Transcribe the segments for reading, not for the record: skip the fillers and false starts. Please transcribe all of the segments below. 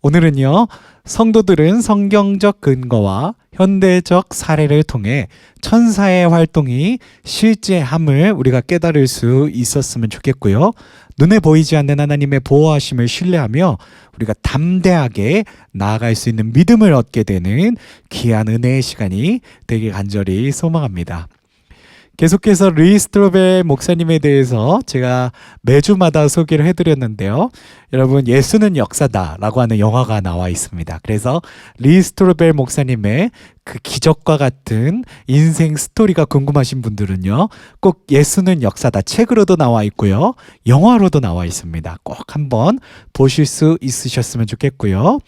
오늘은요, 성도들은 성경적 근거와 현대적 사례를 통해 천사의 활동이 실제함을 우리가 깨달을 수 있었으면 좋겠고요. 눈에 보이지 않는 하나님의 보호하심을 신뢰하며 우리가 담대하게 나아갈 수 있는 믿음을 얻게 되는 귀한 은혜의 시간이 되길 간절히 소망합니다. 계속해서 리 스트로벨 목사님에 대해서 제가 매주마다 소개를 해드렸는데요. 여러분, 예수는 역사다라고 하는 영화가 나와 있습니다. 그래서 리 스트로벨 목사님의 그 기적과 같은 인생 스토리가 궁금하신 분들은요, 꼭 예수는 역사다 책으로도 나와 있고요, 영화로도 나와 있습니다. 꼭 한번 보실 수 있으셨으면 좋겠고요.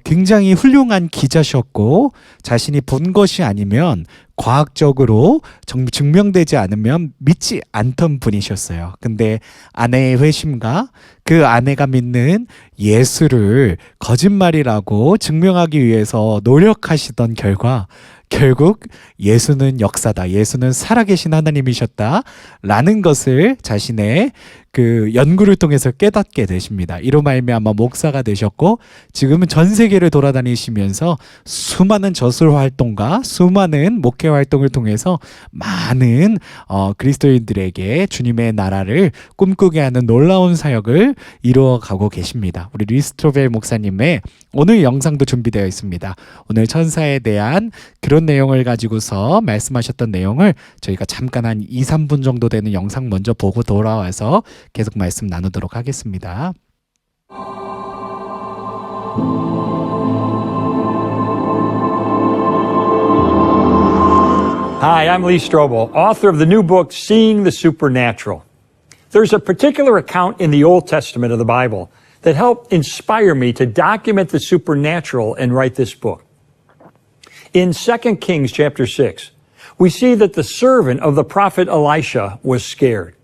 굉장히 훌륭한 기자셨고, 자신이 본 것이 아니면 과학적으로 증명되지 않으면 믿지 않던 분이셨어요. 근데 아내의 회심과 그 아내가 믿는 예수를 거짓말이라고 증명하기 위해서 노력하시던 결과 결국 예수는 역사다, 예수는 살아계신 하나님이셨다 라는 것을 자신의 그 연구를 통해서 깨닫게 되십니다. 이로 말미암아 목사가 되셨고, 지금은 전 세계를 돌아다니시면서 수많은 저술 활동과 수많은 목회 활동을 통해서 많은 그리스도인들에게 주님의 나라를 꿈꾸게 하는 놀라운 사역을 이루어가고 계십니다. 우리 리스트로벨 목사님의 오늘 영상도 준비되어 있습니다. 오늘 천사에 대한 그런 내용을 가지고서 말씀하셨던 내용을 저희가 잠깐 한 2, 3분 정도 되는 영상 먼저 보고 돌아와서 계속 말씀 나누도록 하겠습니다. Hi, I'm Lee Strobel, author of the new book, Seeing the Supernatural. There's a particular account in the Old Testament of the Bible that helped inspire me to document the supernatural and write this book. In 2 Kings chapter 6, we see that the servant of the prophet Elisha was scared.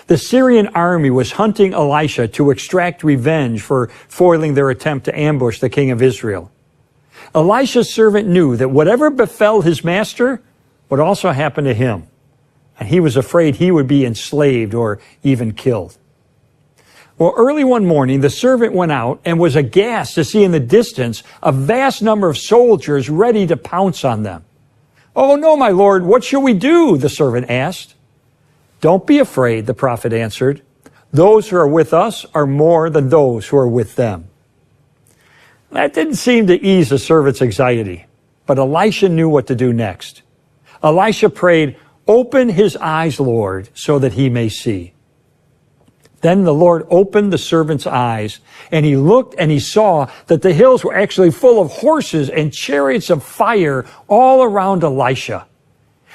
The Syrian army was hunting Elisha to extract revenge for foiling their attempt to ambush the king of Israel. Elisha's servant knew that whatever befell his master would also happen to him, and he was afraid he would be enslaved or even killed. Well, early one morning, the servant went out and was aghast to see in the distance a vast number of soldiers ready to pounce on them. "Oh, no, my lord, what shall we do?" the servant asked. "Don't be afraid," the prophet answered. "Those who are with us are more than those who are with them." That didn't seem to ease the servant's anxiety, but Elisha knew what to do next. Elisha prayed, "Open his eyes, Lord, so that he may see." Then the Lord opened the servant's eyes, and he looked and he saw that the hills were actually full of horses and chariots of fire all around Elisha.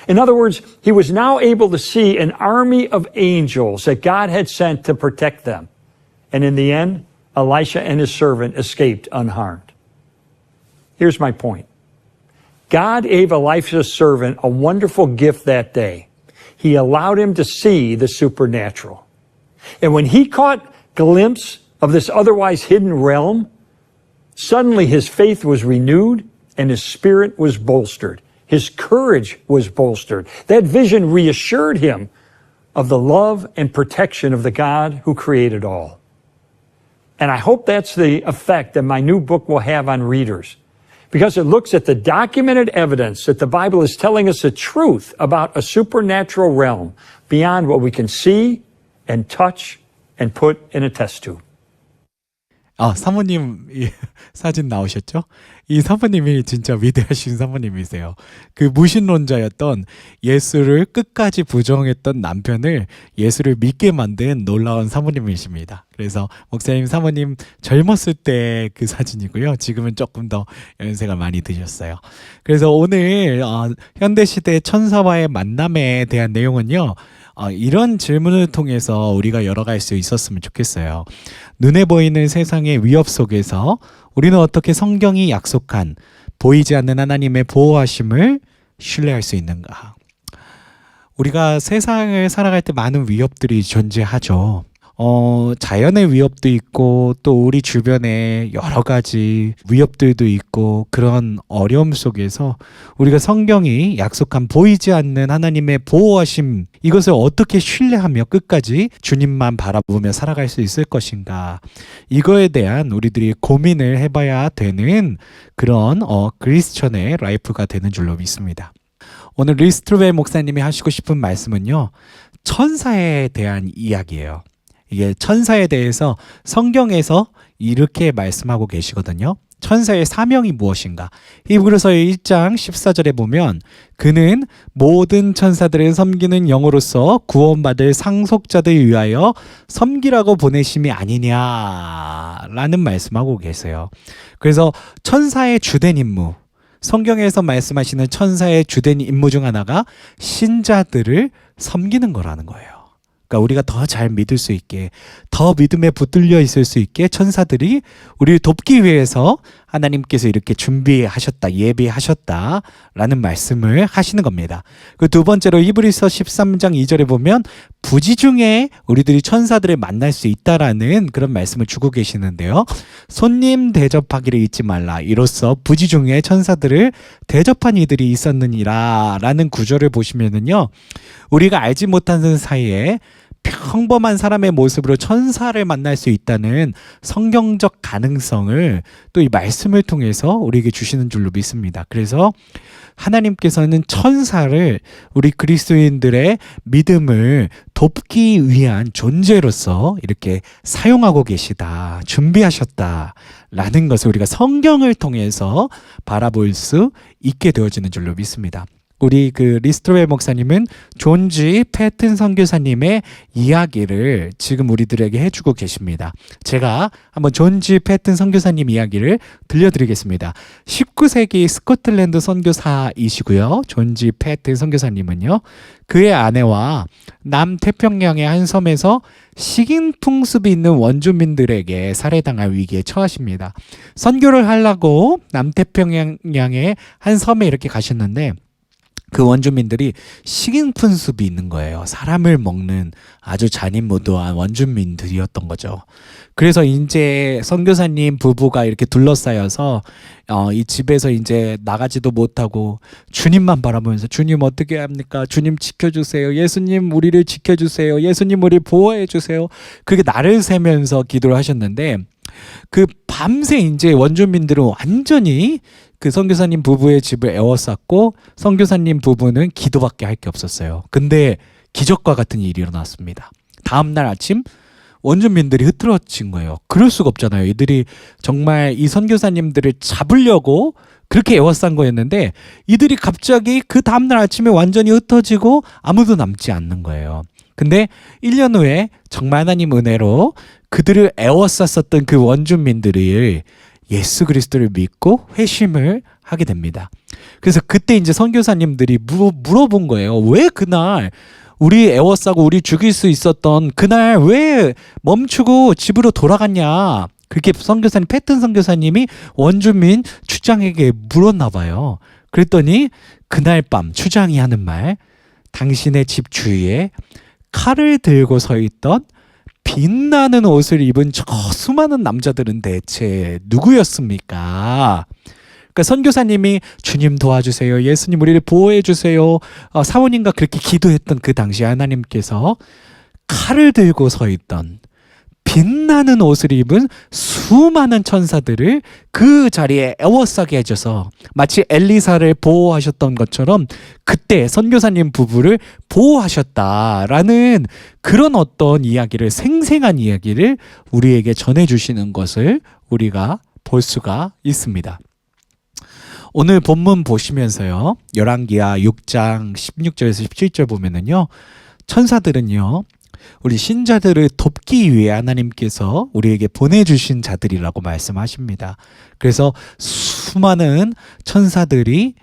In other words, he was now able to see an army of angels that God had sent to protect them. And in the end, Elisha and his servant escaped unharmed. Here's my point. God gave Elisha's servant a wonderful gift that day. He allowed him to see the supernatural. And when he caught a glimpse of this otherwise hidden realm, suddenly his faith was renewed and his spirit was bolstered. His courage was bolstered. That vision reassured him of the love and protection of the God who created all. And I hope that's the effect that my new book will have on readers, because it looks at the documented evidence that the Bible is telling us the truth about a supernatural realm beyond what we can see and touch and put in a test tube. 사모님 사진 나오셨죠? 이 사모님이 진짜 위대하신 사모님이세요. 그 무신론자였던, 예수를 끝까지 부정했던 남편을 예수를 믿게 만든 놀라운 사모님이십니다. 그래서 목사님 사모님 젊었을 때 그 사진이고요. 지금은 조금 더 연세가 많이 드셨어요. 그래서 오늘 현대시대 천사와의 만남에 대한 내용은요, 이런 질문을 통해서 우리가 열어갈 수 있었으면 좋겠어요. 눈에 보이는 세상의 위협 속에서 우리는 어떻게 성경이 약속한 보이지 않는 하나님의 보호하심을 신뢰할 수 있는가? 우리가 세상을 살아갈 때 많은 위협들이 존재하죠. 자연의 위협도 있고 또 우리 주변에 여러 가지 위협들도 있고 그런 어려움 속에서 우리가 성경이 약속한 보이지 않는 하나님의 보호하심 이것을 어떻게 신뢰하며 끝까지 주님만 바라보며 살아갈 수 있을 것인가 이거에 대한 우리들이 고민을 해봐야 되는 그런 크리스천의 라이프가 되는 줄로 믿습니다. 오늘 리스트로벨 목사님이 하시고 싶은 말씀은요. 천사에 대한 이야기예요. 이게 천사에 대해서 성경에서 이렇게 말씀하고 계시거든요. 천사의 사명이 무엇인가? 히브리서 1장 14절에 보면 그는 모든 천사들을 섬기는 영으로서 구원받을 상속자들 위하여 섬기라고 보내심이 아니냐라는 말씀하고 계세요. 그래서 천사의 주된 임무 성경에서 말씀하시는 천사의 주된 임무 중 하나가 신자들을 섬기는 거라는 거예요. 그러니까 우리가 더 잘 믿을 수 있게 더 믿음에 붙들려 있을 수 있게 천사들이 우리를 돕기 위해서 하나님께서 이렇게 준비하셨다 예비하셨다라는 말씀을 하시는 겁니다. 그 두 번째로 히브리서 13장 2절에 보면 부지 중에 우리들이 천사들을 만날 수 있다라는 그런 말씀을 주고 계시는데요. 손님 대접하기를 잊지 말라 이로써 부지 중에 천사들을 대접한 이들이 있었느니라 라는 구절을 보시면은요. 우리가 알지 못하는 사이에 평범한 사람의 모습으로 천사를 만날 수 있다는 성경적 가능성을 또 이 말씀을 통해서 우리에게 주시는 줄로 믿습니다. 그래서 하나님께서는 천사를 우리 그리스도인들의 믿음을 돕기 위한 존재로서 이렇게 사용하고 계시다, 준비하셨다라는 것을 우리가 성경을 통해서 바라볼 수 있게 되어지는 줄로 믿습니다. 우리 그 리스트로벨 목사님은 존 G 패튼 선교사님의 이야기를 지금 우리들에게 해주고 계십니다. 제가 한번 존 G 패튼 선교사님 이야기를 들려드리겠습니다. 19세기 스코틀랜드 선교사이시고요. 존 G 패튼 선교사님은요. 그의 아내와 남태평양의 한 섬에서 식인풍습이 있는 원주민들에게 살해당할 위기에 처하십니다. 선교를 하려고 남태평양의 한 섬에 이렇게 가셨는데 그 원주민들이 식인fun습이 있는 거예요. 사람을 먹는 아주 잔인무도한 원주민들이었던 거죠. 그래서 이제 선교사님 부부가 이렇게 둘러싸여서 이 집에서 이제 나가지도 못하고 주님만 바라보면서 주님 어떻게 합니까? 주님 지켜주세요. 예수님 우리를 지켜주세요. 예수님 우리 보호해 주세요. 그렇게 날을 새면서 기도를 하셨는데 그 밤새 이제 원주민들은 완전히 그 선교사님 부부의 집을 에워쌌고 선교사님 부부는 기도밖에 할 게 없었어요. 근데 기적과 같은 일이 일어났습니다. 다음날 아침 원주민들이 흐트러진 거예요. 그럴 수가 없잖아요. 이들이 정말 이 선교사님들을 잡으려고 그렇게 에워싼 거였는데 이들이 갑자기 그 다음날 아침에 완전히 흩어지고 아무도 남지 않는 거예요. 근데 1년 후에 정말 하나님 은혜로 그들을 에워쌌었던 그 원주민들이 예수 그리스도를 믿고 회심을 하게 됩니다. 그래서 그때 이제 선교사님들이 물어본 거예요. 왜 그날 우리 에워싸고 우리 죽일 수 있었던 그날 왜 멈추고 집으로 돌아갔냐? 그렇게 선교사님 패튼 선교사님이 원주민 추장에게 물었나 봐요. 그랬더니 그날 밤 추장이 하는 말, 당신의 집 주위에 칼을 들고 서 있던 빛나는 옷을 입은 저 수많은 남자들은 대체 누구였습니까? 그러니까 선교사님이 주님 도와주세요. 예수님 우리를 보호해 주세요. 사모님과 그렇게 기도했던 그 당시에 하나님께서 칼을 들고 서 있던 빛나는 옷을 입은 수많은 천사들을 그 자리에 에워싸게 해줘서 마치 엘리사를 보호하셨던 것처럼 그때 선교사님 부부를 보호하셨다라는 그런 어떤 이야기를 생생한 이야기를 우리에게 전해주시는 것을 우리가 볼 수가 있습니다. 오늘 본문 보시면서요. 열왕기하 6장 16절에서 17절 보면은요. 천사들은요. 우리 신자들을 돕기 위해 하나님께서 우리에게 보내주신 자들이라고 말씀하십니다. 그래서 수많은 천사들이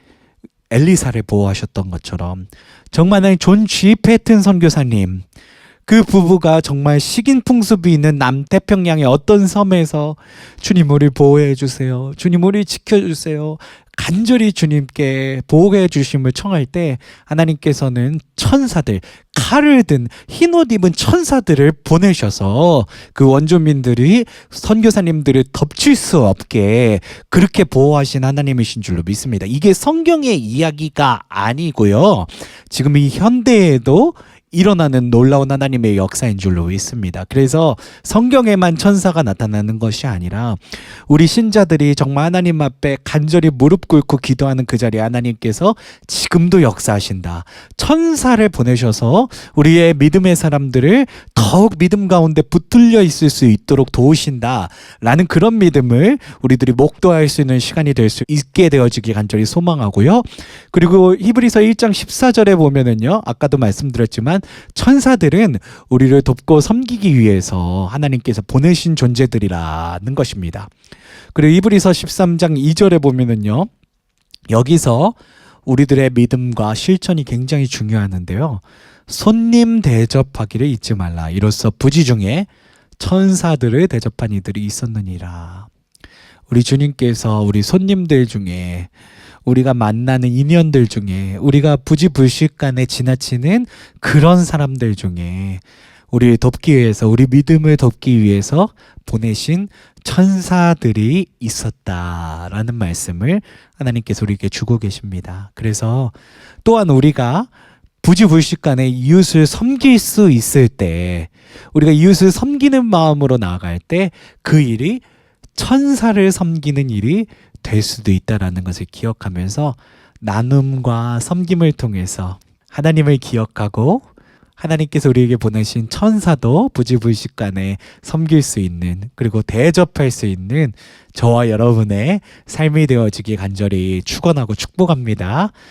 엘리사를 보호하셨던 것처럼 정말 존 G 패튼 선교사님 그 부부가 정말 식인풍습이 있는 남태평양의 어떤 섬에서 주님 우리 보호해 주세요. 주님 우리 지켜주세요. 간절히 주님께 보호해 주심을 청할 때 하나님께서는 천사들, 칼을 든 흰 옷 입은 천사들을 보내셔서 그 원주민들이 선교사님들을 덮칠 수 없게 그렇게 보호하신 하나님이신 줄로 믿습니다. 이게 성경의 이야기가 아니고요. 지금 이 현대에도 일어나는 놀라운 하나님의 역사인 줄로 믿습니다. 그래서 성경에만 천사가 나타나는 것이 아니라 우리 신자들이 정말 하나님 앞에 간절히 무릎 꿇고 기도하는 그 자리에 하나님께서 지금도 역사하신다. 천사를 보내셔서 우리의 믿음의 사람들을 더욱 믿음 가운데 붙들려 있을 수 있도록 도우신다. 라는 그런 믿음을 우리들이 목도할 수 있는 시간이 될 수 있게 되어지기 간절히 소망하고요. 그리고 히브리서 1장 14절에 보면은요. 아까도 말씀드렸지만 천사들은 우리를 돕고 섬기기 위해서 하나님께서 보내신 존재들이라는 것입니다. 그리고 히브리서 13장 2절에 보면은요. 여기서 우리들의 믿음과 실천이 굉장히 중요하는데요. 손님 대접하기를 잊지 말라. 이로써 부지 중에 천사들을 대접한 이들이 있었느니라. 우리 주님께서 우리 손님들 중에 우리가 만나는 인연들 중에 우리가 부지불식간에 지나치는 그런 사람들 중에 우리를 돕기 위해서 우리 믿음을 돕기 위해서 보내신 천사들이 있었다라는 말씀을 하나님께서 우리에게 주고 계십니다. 그래서 또한 우리가 부지불식간에 이웃을 섬길 수 있을 때 우리가 이웃을 섬기는 마음으로 나아갈 때 그 일이 천사를 섬기는 일이 될 수도 있다라는 것을 기억하면서 나눔과 섬김을 통해서 하나님을 기억하고 하나님께서 우리에게 보내신 천사도 부지불식간에 섬길 수 있는 그리고 대접할 수 있는 저와 여러분의 삶이 되어지기 간절히 축원하고 축복합니다.